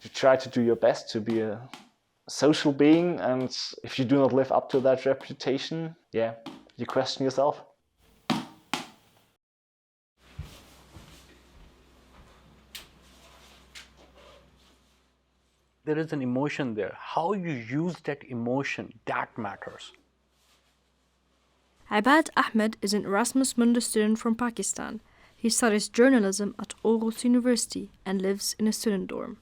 You try to do your best to be a social being, and if you do not live up to that reputation, yeah, you question yourself. There is an emotion there. How you use that emotion, that matters. Ebad Ahmed is an Erasmus Mundus student from Pakistan. He studies journalism at Aarhus University and lives in a student dorm.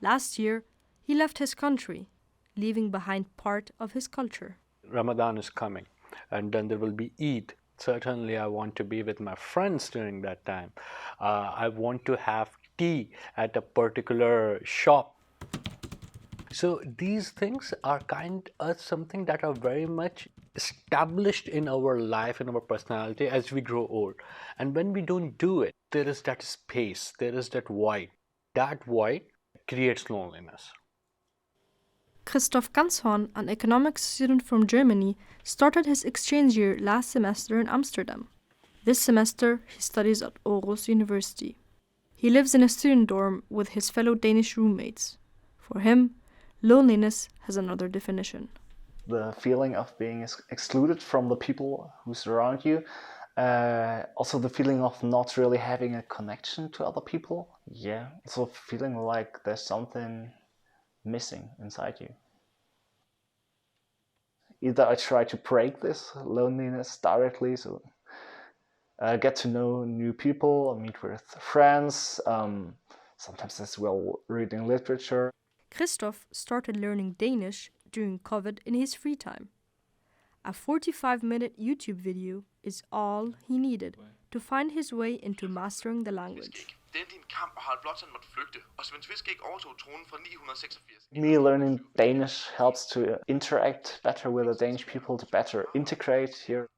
Last year, he left his country, leaving behind part of his culture. Ramadan is coming, and then there will be Eid. Certainly, I want to be with my friends during that time. I want to have tea at a particular shop. So these things are something that are very much established in our life, in our personality as we grow old. And when we don't do it, there is that space, there is that void. That void creates loneliness. Christof Ganshorn, an economics student from Germany, started his exchange year last semester in Amsterdam. This semester, he studies at Aarhus University. He lives in a student dorm with his fellow Danish roommates. For him, loneliness has another definition. The feeling of being excluded from the people who surround you. Also the feeling of not really having a connection to other people. Yeah, also feeling like there's something missing inside you. Either I try to break this loneliness directly, so get to know new people, meet with friends, sometimes as well reading literature. Christof started learning Danish during COVID in his free time. A 45-minute YouTube video is all he needed to find his way into mastering the language. Me learning Danish helps to interact better with the Danish people, to better integrate here.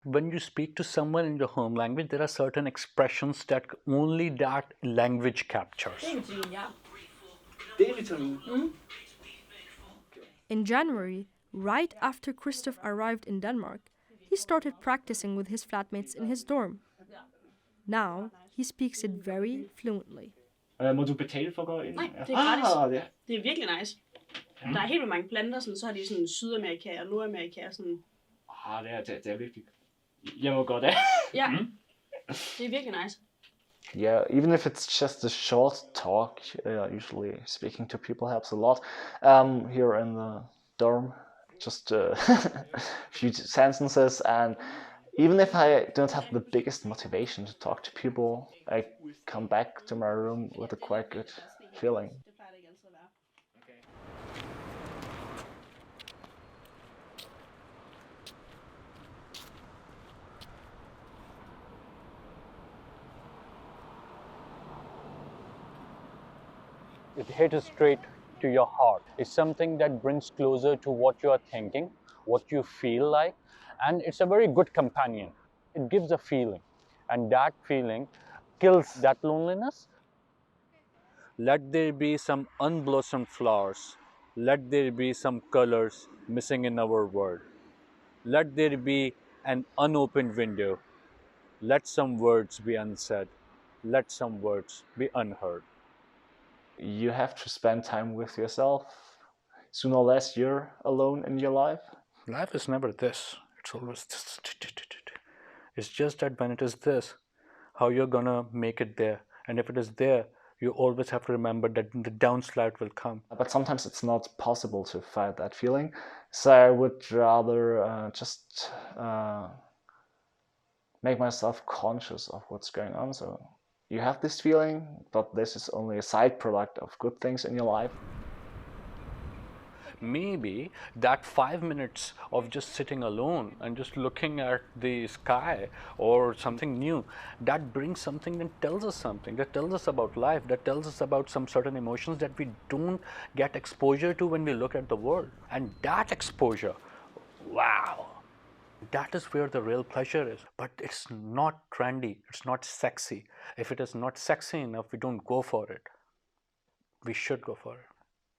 When you speak to someone in your home language, there are certain expressions that only that language captures. In January, right after Christof arrived in Denmark, he started practicing with his flatmates in his dorm. Now, he speaks it very fluently. Må du betale for at gå ind? Nej, det er gratis. Ja. Det er virkelig nice. Der er helt vildt mange planter, sådan, så har de sådan Sydamerika og Nordamerika. Sådan. Det er virkelig. Jeg må godt af. Ja, det er virkelig nice. Yeah, even if it's just a short talk, usually speaking to people helps a lot. Here in the dorm, just a few sentences, and even if I don't have the biggest motivation to talk to people, I come back to my room with a quite good feeling. It hits straight to your heart. It's something that brings closer to what you are thinking, what you feel like, and it's a very good companion. It gives a feeling, and that feeling kills that loneliness. Let there be some unblossomed flowers. Let there be some colors missing in our world. Let there be an unopened window. Let some words be unsaid. Let some words be unheard. You have to spend time with yourself. Sooner or less, you're alone in your life. Life is never this. It's always this. It's just that when it is this, how you're gonna make it there. And if it is there, you always have to remember that the downslide will come. But sometimes it's not possible to fight that feeling. So I would rather just make myself conscious of what's going on. So you have this feeling, but this is only a side product of good things in your life. Maybe that 5 minutes of just sitting alone and just looking at the sky or something new, that brings something that tells us something, that tells us about life, that tells us about some certain emotions that we don't get exposure to when we look at the world. And that exposure, wow, that is where the real pleasure is. But it's not trendy, it's not sexy. If it is not sexy enough, we don't go for it. We should go for it.